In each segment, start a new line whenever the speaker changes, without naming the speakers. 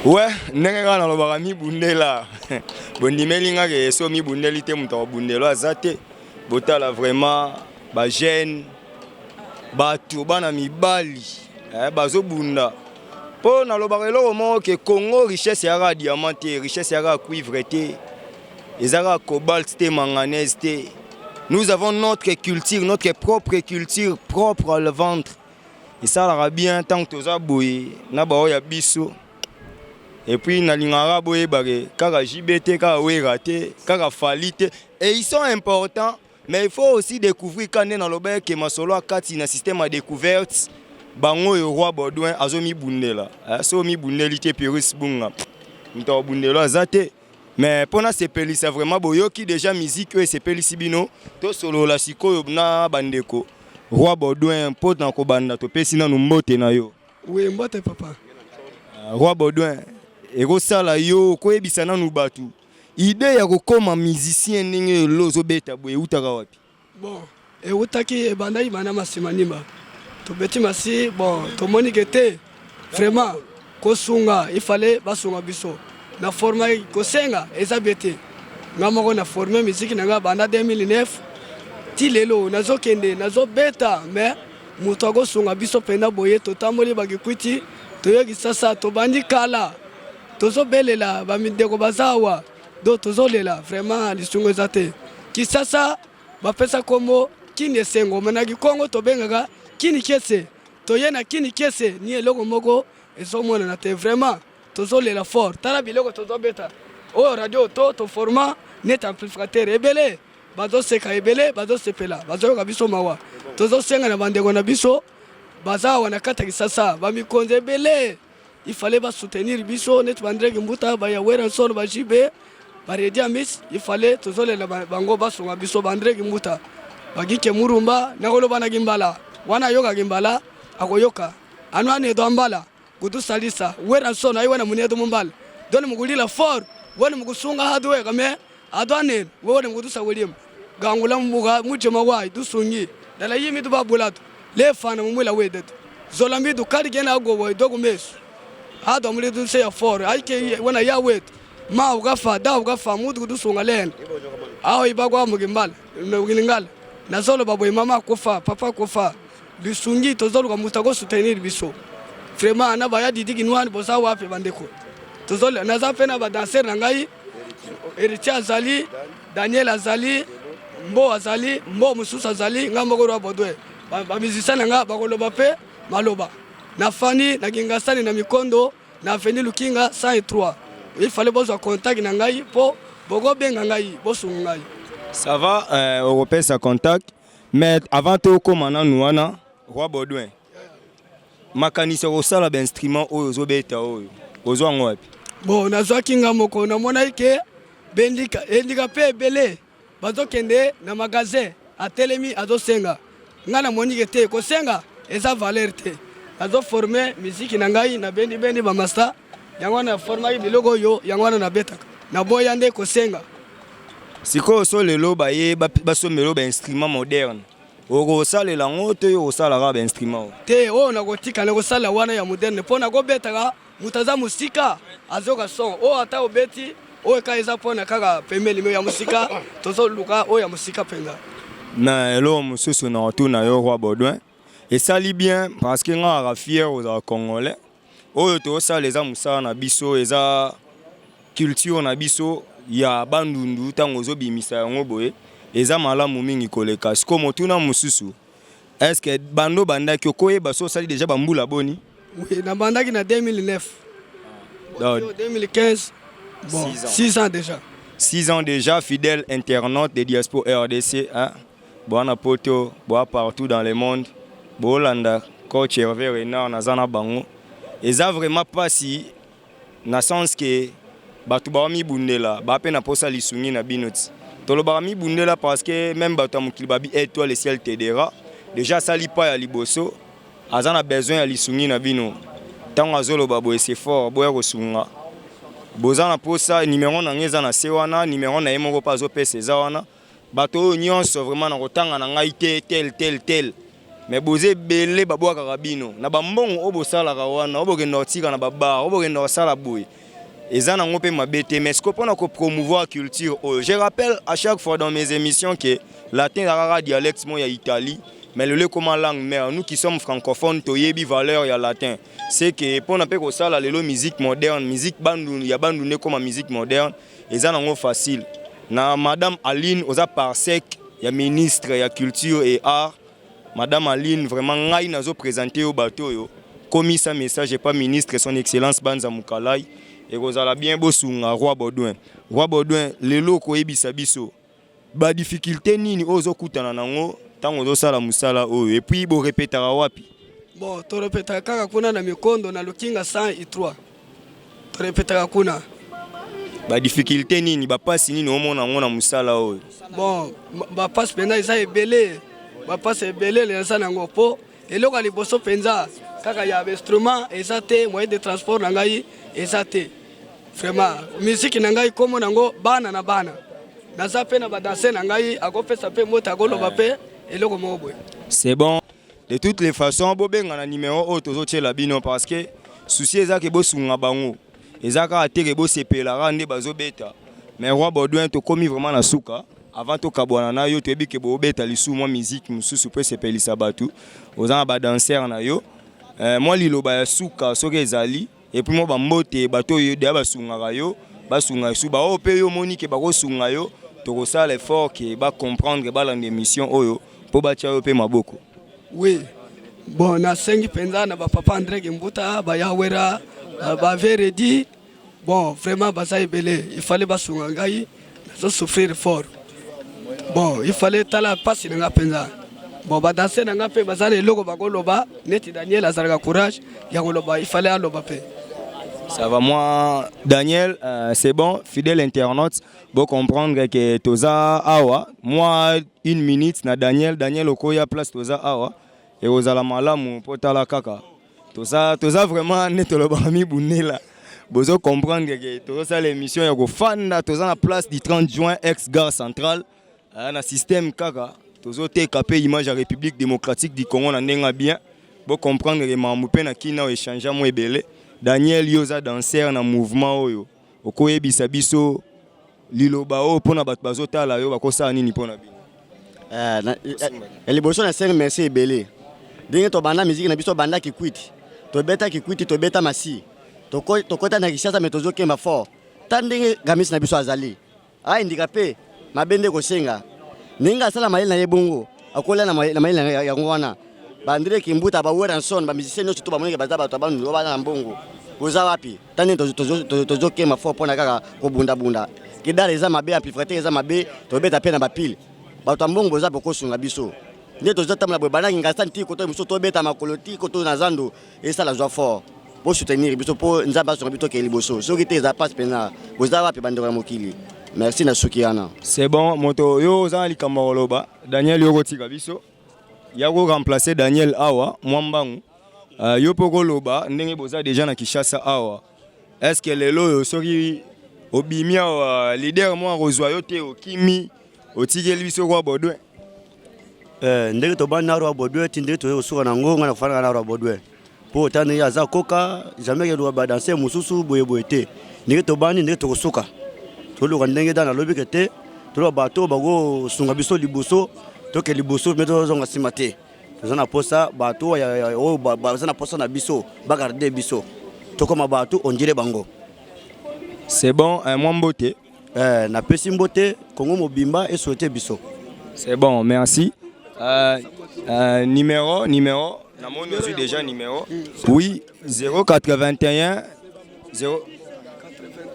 Ouais, n'enga na lobaka mi bundela. Bondimeli nga ke so mi bundeli te muta bundelo azate. Botala vraiment ba jeune batu bana mibali. Bazo bunda. Po na lobaka eloko mo ke Congo richesse ya diamant te, richesse ya cuivre te. Ezara cobalt te, manganèse te. Nous avons notre culture, notre propre culture propre à le ventre. Et ça la bien tant que toza boye na ba oya biso. Et puis nalingara boye bare kaka JBT kaka werate kaka falite et ils sont importants mais il faut aussi découvrir quand on a que masolo akati na système à découverte bango yo roi Baudouin azomi bundela so mi bundeli te Pyrrhus bunga mto bundelo azate mais pona sepeli ça vraiment boyoki déjà musique et sepeli sibino to solo la sikoyo na bandeko roi Baudouin pot na ko banda to pesi na mbote na yo
oui mbote papa
roi Baudouin eko sala yo ko ebisa nanu batu idée ya kokoma musicien ndenge lozo beta boye utaka wapi
bon e utaki e bandai mana masimanimba to beti masi bon to moni kete vraiment ko sunga il fallait basunga biso na forma ko senga eza bete ngama ko na former musique nanga banda 2009 ti lelo nazo kende nazo beta mais muto go sunga biso pena boye to tamoli bagikuti to yogi sasa to bandi kala tozo belela bamideko bazawa do tozo lela vraiment lisungo zate kisasa bapesa komo kini sengo manaki Kongo to bengaga kini kese to yena kini kese ni eloko moko ezomona na te vraiment tozo lela fort tala biloko tozo beta o radio to format net amplificateur ebele bazo seka ebele bazo sepela bazo yoka biso mawa tozo senga na bandeko na biso bazawa na kata kisasa bamikonze ebele. Il fallait soutenir biso net bandrege mbuta ba ya wera solo ba jibe ba redia miss il fallait tozole la bango basonga biso bandrege mbuta bagike murumba nakolo bana gimbala wana yoga gimbala akoyoka anwane do ambala kutu salisa wera solo ayi wana munedo mumbala doni mugulila fort wona mugusunga hadwe kame adwane wona mugutusa william gangula mbuga mujema wai dusungi dala yimi du babulatu le fana mumula wedetu zolambi du kadi gena go wo dogu mesu hado muli du se ya for aike wana ya wet ma ugafa da ugafa mudu du sunga len aho ibagwa mugimbal ngilingala na zolo babo mama kufa papa kufa bisungi to zolo ga mutago soutenir biso vraiment na ba ya didigi nwani boza wapi bandeko to zolo na za pena ba danser ngai Eritia Azali Daniel Azali Mbo Azali Mbo Mususa Azali ngambo go Baudouin ba musicien nga bakoloba pe maloba na fani na kingasani na mikondo na veni lukinga 103 il fallait bozo contact na ngai po bogo benga ngai bosu ngai
ça va européen ça contact mais avant to komana nuana roi Baudouin makanisa ko sala ba instrument oyo zo beta oyo ozo ngwapi
bon nazwa kinga moko na mona ike bendika endika pe bele bazo kende na magasin atelemi azo senga ngana moni kete ko senga eza valeur te azo former musique na ngai na bendi ba master yango na former bilogo yo yango na beta na boya nde ko senga
siko so lelo ba ye ba so melo ba instrument moderne oko sala la ngoto yo sala ba instrument
te o na gotika na ko sala wana ya moderne pona go beta ga mutaza musika azoka son o ata obeti o ka eza pona kaka pemeli ya musika tozo luka o ya musika penga
na elo mususu na otuna yo roi Baudouin. Et ça lit bien parce que nous sommes fiers aux Congolais. Oyo to ça les amusa na biso eza culture na biso ya bandundu tango zo bimisa yango boye eza malamu mingi koleka siko motuna mususu. Est-ce que bando bandaki okoye baso sali déjà bambula boni?
Oui, na bandaki na 2009. 2015. Bon, 6 ans déjà.
6 ans déjà fidèle internaute des diaspora RDC hein. Bona poto, boa partout dans le monde. Bolanda, coach Hervé Renard, Nazana Bango. Et ça vraiment pas si, na sens que batu barami bundela, bape na posa lisungi na binoti. Tolo barami bundela parce que même batu amukili babi étoile le ciel t'aidera. Déjà ça li pas ya liboso, azana besoin ya lisungi na bino. Tango azolo babo c'est fort, boya kosunga. Bozana posa numéro na ngeza na sewana, numéro na yemoko pa zo pesa wana. Bato nyonso vraiment na kotanga na ngai tel. mais boze belé babwa karabino na bambongo obo sala kawana obo ke notika na baba obo ke no sala boy eza nango pe mabete mais ce qu'on a ko promouvoir culture je rappelle à chaque fois dans mes émissions que latin rara dialecte mo ya Italie mais le comme langue mère nous qui sommes francophones toyebi valeur ya latin c'est que pour na pe ko sala lelo musique moderne musique bandu ya bandu ne comme musique moderne eza nango facile na madame Aline oza parsec ya ministre ya culture et art. Madame Aline, vraiment, ngai nazo présenté au bateau yo. Commis sa message et pas ministre, son excellence Banza Mukalai. Et vous allez bien bosunga Roi Baudouin. Roi Baudouin, les locaux ebisa biso. Ba difficulté nini ozo kutana nango, tango ozo sala musala oyo. Et puis bo répétera wapi.
Bon, to répétera kaka kuna na mikondo na lukinga 103. To répétera kuna.
Ba difficulté nini, ba passe nini omona ngo na musala oyo.
Bon, ba passe pena isa ebele. Ba passe ebele le sana ngopo. Eloko liboso penza kaka ya instrument ezate moyen de transport na ngai ezate. Vraiment, musique na ngai komo nango bana na bana. Naza pe na ba danser na ngai akopesa pe mota koloba pe eloko mobwe.
C'est bon. De toutes les façons, bobenga na numéro o tozo tshela bino parce que souci ezake bosunga bango. Ezaka ateke bo sepela rande bazo beta. Mais Roi Baudouin to komi vraiment na suka. Avant to kabwana na yo to ebi ke bo beta lisu moi musique mususu pe sepelisa batu. Ozana ba danser na yo. Moi liloba ya suka soke ezali et puis moi ba mbote bato yo de ba sunga yo, ba sunga su ba o pe yo moni ke ba ko sunga yo, to ko sala effort ke ba comprendre ba la émission oyo po ba tia yo pe maboko.
Oui. Bon, na sengi penza na ba papa André Kimbuta, ba Yawera, ba Veredi. Bon, vraiment ba ça belé, il fallait ba sunga ngai, so souffrir fort. Bon, il fallait tala passer na penza. Bon, ba danser na ngape ba zale logo ba koloba, neti Daniel azalaka courage, ya koloba, il fallait aloba pe.
Ça va moi Daniel, c'est bon, fidèle internaute, bon comprendre que toza awa, moi une minute na Daniel okoya place toza awa et ozala malamu potala kaka. Toza vraiment netoloba mi bunela. Bozo comprendre que toza l'émission ya ko fanda toza na place du 30 juin ex gare centrale, na système kaka. Tozo te capé image à République démocratique du Congo na ndenga bien. Bon comprendre que mamu pe na kina échanger mo ebele. Daniel yoza danser na mouvement oyo. Okoyebisa biso liloba o pona bato bazotala yo bakosa nini pona bino.
Liboso na seng merci ebele. Dinge to banda musique na biso banda ki kwiti. To beta masi. To kota na kishasa metozo kemba fort. Tandenge gamis na biso azali. A indikape mabende ko senga. Ninga sala maile na yebongo. Akola na maile ya ngwana. Bandire Kimbuta ba Weranson ba musicien nyonso to ba monike baza bato bandu ba na mbongo. Boza wapi? Tande tozo kema fort pona kaka ko bunda. Kidala eza mabe amplificateur eza mabe to beta pe na ba pile. Bato mbongo boza poko sunga biso. Nde tozo tamla boy bana ngasa nti ko to biso to beta makoloti ko to na zando esa la joie fort. Pour soutenir biso po nzamba so bito ke liboso. Soki te za passe pena. Boza wapi bandora mokili. Merci na sukiana.
C'est bon, moto yo za likamba loba. Daniel yo kotika biso. Yako remplacer Daniel awa mwambangu. Yo poko loba ndenge boza déjà na Kishasa awa. Est-ce que lelo yo soki obimia wa leader moi rozwa yo te okimi otikeli biso Roi Baudouin?
Ndenge to bana Roi Baudouin tinde to suka na ngonga na fana na Roi Baudouin. Po tande ya za koka jamais ke doba danser mususu boye te. Ndenge to bani ndenge to suka. To lo ndenge dana lobi kete to lo bato bago sunga biso liboso. Toke liboso meto zonga simate. Tozana posa bato ya o bazana posa na biso ba garder biso. Toko mabato on dirait bango.
C'est bon, moi mbote.
Na pesi mbote Kongo mobimba et souhaiter biso.
C'est bon, merci. Numéro na mon aussi déjà numéro. Oui, 081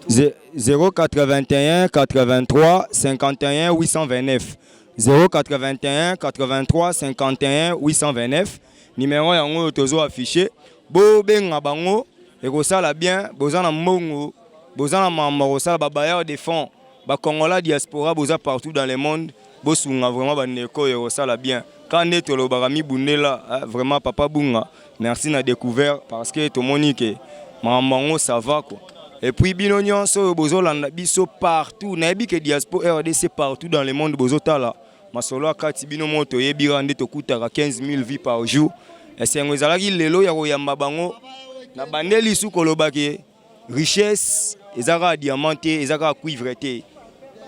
081 83 51 829. 081 83 51 829. Numéro yango tozo affiché. Bo benga bango ekosala bien, bozana mbongo, bozana mamba kosala ba bailleurs de fonds, ba Congolais diaspora boza partout dans le monde, bosunga vraiment ba neko ekosala bien. Quand net tolobaka mi bundela, vraiment papa bunga. Merci na découvert parce que to monique mambango ça va quoi. Et puis bino nyonso bozolanda biso partout, na bi ke diaspora RDC partout dans le monde bozotala. masolo akati bino moto yebira nde tokutaka 15 000 vies par jour esengo ezalaki lelo ya koyamba bango na bandeli su kolobaki richesse ezaka diamant te ezaka cuivre te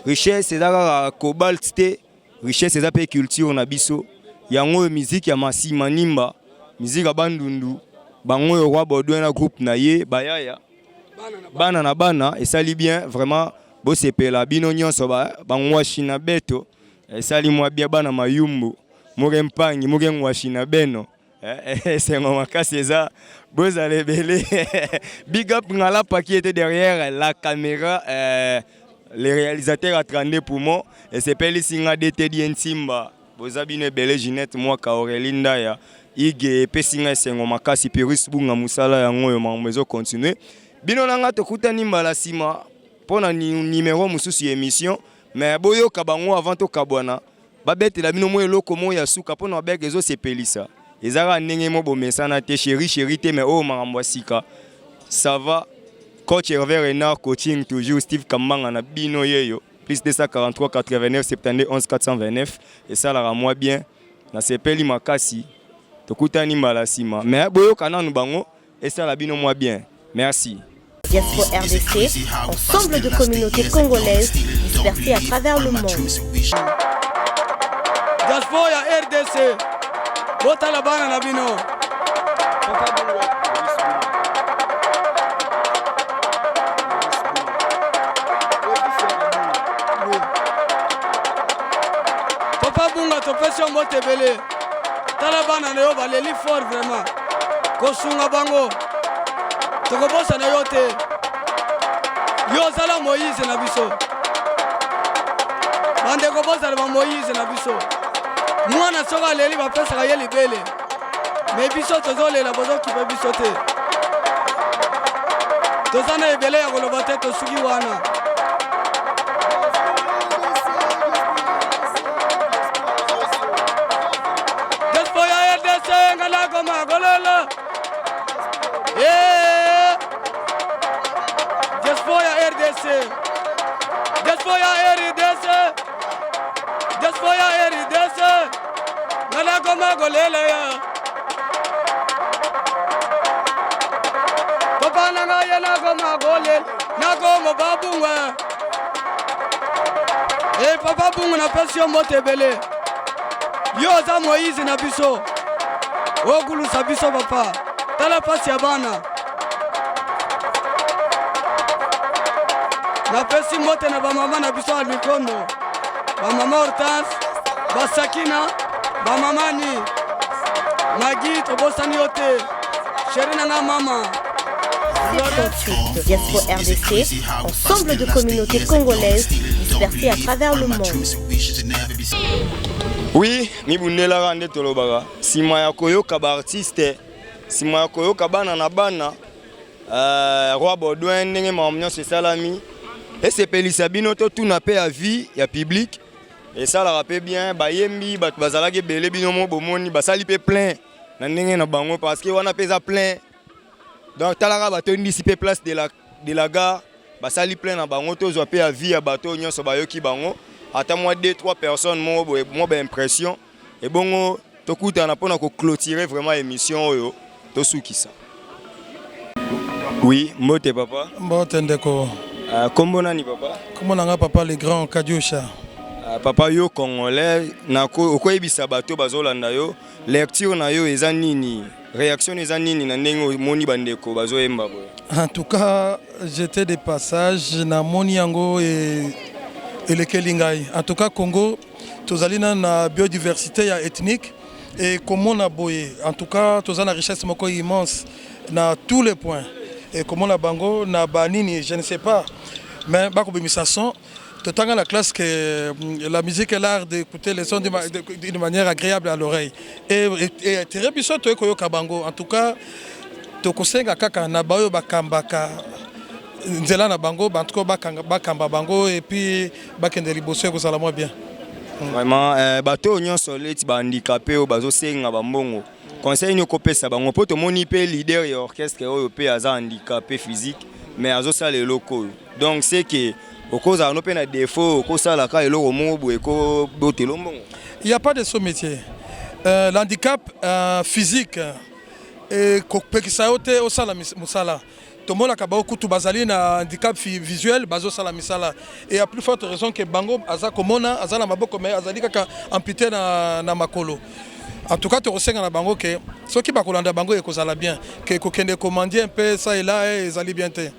richesse ezaka cobalt te richesse eza pe culture na biso yango musique ya Masima Nimba musique ya bandundu bango yo roi Baudouin na groupe na ye bayaya bana na bana esali bien vraiment bo sepela bino nyonso bango wa China beto esali mwa bien bana mayumbu moke mpangi moke ngwashi na beno sengo makasi eza bozale belé big up ngala qui était derrière la caméra les réalisateurs attendent pour moi et c'est Peli Singa DTD Nsimba bozabine belé Ginette moi ka Aurelinda ya ige pesinga sengo makasi Pirus bunga musala yango yo mamezo continuer bino nanga tokutani mbala sima pona numéro mususu émission mais boyo kabango avant to kabwana babete la bino mo eloko mo ya suka pona bege zo sepelisa ezaka ndenge mo bomesana te chéri te mais oh makambo sika ça va coach Hervé Renard coaching toujours Steve Kambanga na bino yeyo plus 243 89 71 11 429 et ça la moi bien na sepeli makasi tokutani mbala sima mais boyo kana bango et ça la bino moi bien merci.
Diaspora RDC, ensemble de communautés congolaises dispersées à travers le monde.
Diaspora RDC, bota la bana na bino. Papa Bunga topesi mbote belé. Tala bana na yo baleli fort vraiment. Kosunga bango. Tokobosa na yo te. Yo zala Moïse na biso. Bande kobosa na Moïse na biso. Mwana soka leli bapesa ye libele. Mais biso tozolela bozo kipe biso te. Tozana ebele ya koloba te tosuki wana. Diaspora RDC ngala koma gololo. Diaspora RDC. Diaspora RDC. Diaspora RDC. Ngala koma golela ya. Papa nanga ya na koma golel. Na koma babunga. Papa bunga na passion motebele. Yo za Moïse na biso. Ogulu sa biso papa. Tala pasi ya bana. Na pesi mote na ba mama na biso al mikondo. Ba mama Hortense, ba Sakina, ba mama ni. Magi tobosani yote. Chéri na mama.
Diaspora RDC, ensemble de communautés congolaises dispersées à travers le monde.
Oui, mibundela rande tolobaka. Sima ya koyoka ba artiste, sima ya koyoka bana na bana. Roi Baudouin ndenge mamnyo se salami. Et c'est pelisa bino to tout na pe ya vie ya public. Et ça la rappelle bien bayembi bat bazalaki belé bino mo bomoni basali pe plein. Na ndenge na bango parce que wana pesa plein. Donc talaka bato ndisi pe place de la gare basali plein na bango to zo pe ya vie ya bato nyonso bayoki bango. Ata moi 2-3 personnes moi ba impression et bongo tokuta na pona ko clôturer vraiment émission oyo to sukisa. Oui, mote papa.
Mbote ndeko.
Kombo nani papa?
Kombo nanga papa le grand Kadiosha.
Papa yo congolais nako okoyebisa bato bazolanda yo lecture na yo eza nini? Réaction eza nini na ndenge moni bandeko bazoyemba boye?
En tout cas, j'étais de passage na moni yango et le Kelingai. En tout cas, Congo, tozalina na biodiversité ethnique et comment na boye. En tout cas, tozana richesse moko immense na tous les points. Et comment la bango na banini, je ne sais pas. Mais bako bimisason, totanga la classe que la musique est l'art d'écouter les sons d'une manière agréable à l'oreille. Et très biso to koyoka bango. En tout cas, tokosenga kaka na bayo bakambaka. Nzela na bango bantko bakamba bango et puis bakende liboso ko sala moi bien.
Vraiment bato nyonso leti ba handicapé o bazo senga bambongo. Conseil ni kopesa bango poto moni pe leader ya orchestre oyo pe aza handicapé physique mais azo sala loko. Donc c'est que okozala no pe na défaut okosala ka eloko moko boye ko botelo mbongo.
Il n'y a pas de sous-métier. L'handicap physique et kopekisa yote osala musala. Tout le monde a beaucoup bazali na handicap visuel bazo sala misala. Et à plus forte raison que bango aza komona azala maboko mais azali kaka amputé na makolo. En tout cas, tu ressens dans la bango que ceux qui bakolanda bango ekozala bien que kokende commander un peu ça et là et ezali bien te.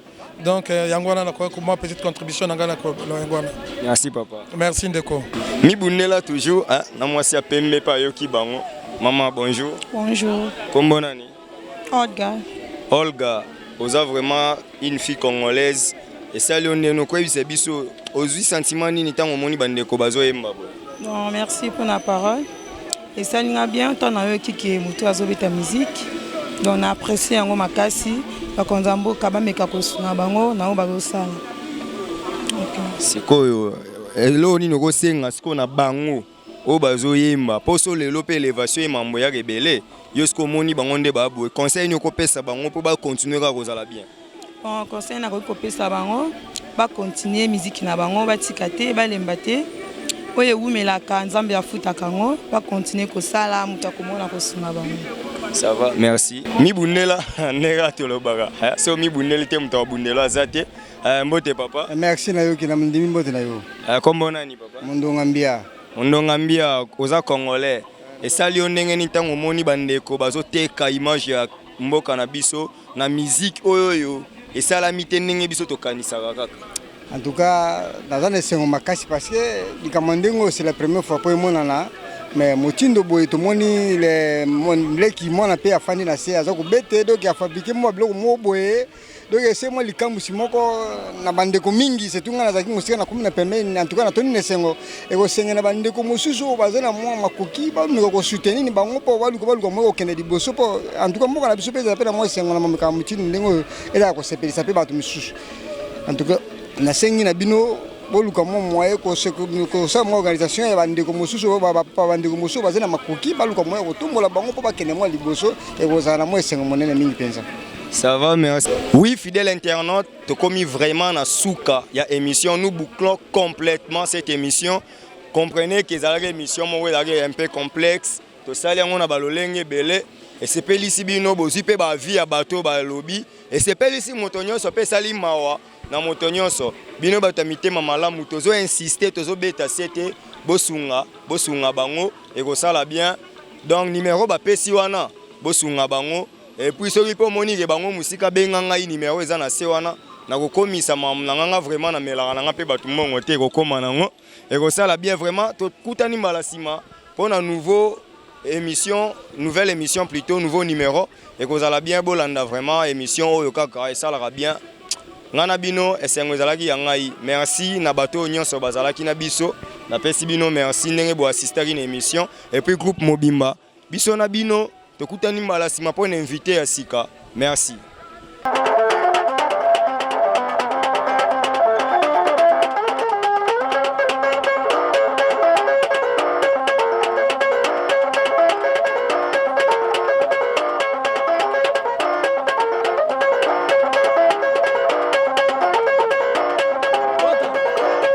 Donc yangwana na ko moi petite contribution na ngana ko yangwana.
Merci papa.
Merci Ndeko.
Mi bunela toujours hein na mwasi apembe pa yoki bango. Maman bonjour.
Bonjour.
Kombo nani?
Olga.
Olga, vous êtes vraiment une fille congolaise et ça nous quoi c'est biso aujourd'hui sentiment ni tant au moni bande ko bazo yemba.
Bon, merci pour la parole. Et ça nous a bien tant na yo qui mutu azobeta musique. Donc on a apprécié yango makasi ba konzambo kaba meka ko sunga bango na o bazo sala. OK.
C'est quoi elo ni noko senga siko na bango o bazo yemba poso lelo pe élévation mambo ya rebelle. Yosko moni bango nde babu conseil ni ko pesa bango pour ba continuer ka kozala bien.
Bon conseil na ko pesa bango ba continuer musique na bango ba tikate ba lembate. Oye wumelaka nzambe afuta kango ba continuer ko sala muta komona ko sunga bango.
Ça va, merci. Mi bunela nera tolobaka. So mi buneli te muta bunela azate. Mbote papa.
Merci na yo ki na ndimi mbote na yo.
Kombo nani papa?
Mondongambia.
Mondongambia oza congolais. Et ça li ndenge ni tango moni bandeko bazo teka image ya mboka na biso na musique oyo et ça la mite ndenge biso to kanisa kaka.
En tout cas, dans un sengo makasi parce que likamandengo c'est la première fois pour moi na mais motindo boy to moni le qui mona pe afandi na se azako bete donc a fabriquer moi bloko mo boy donc c'est moi likambu simoko na bandeko mingi c'est tunga na zaki musika na komina pembeni en tout cas na toni nesengo e ko senga na bandeko mosusu bazana mo makoki ba mi ko soutenir ni bango po baluko mo okende liboso po en tout cas mo kana biso pe za pe na mo sengo na mamika motindo ndengo ela ko sepelisa pe bato misusu en tout cas na sengi na bino boluka mo moye ko sa mo organisation ya bandeko mosusu ba bandeko mosusu bazana makoki baluka moye ko tumbola bango po bakende mo liboso e ko zana mo sengo monene mingi penza.
Ça va, merci. Oui, fidèle internaute, tu as commis vraiment na souka. Il y a émission, nous bouclons complètement cette émission. Comprenez que cette émission est un peu complexe. Tout ça, on a balolenge belé. Et c'est pas ici bino bozi pe ba vie à bateau ba lobby. Et c'est pas ici motonyo so pe sali mawa na motonyo so. Bino batamite mamala mutozo insister tozo beta sete bosunga bango et ko sala bien. Donc numéro ba pesi wana bosunga bango. Et puis celui pour moni ke bango musika benganga i numéro eza na se wana na ko komisa mamnanga vraiment na melaka nanga pe batu mongo te ko koma nango et ko sala bien vraiment to kutani malasima pour na nouvelle émission plutôt nouveau numéro et ko sala bien bolanda vraiment émission oyo kaka et sala bien ngana bino esengo ezalaki yangai merci na bato nyonso bazalaki na biso na pesi bino merci ndenge bo assister une émission et puis groupe Mobimba biso na bino tokutani malasima pour inviter à Sika. Merci.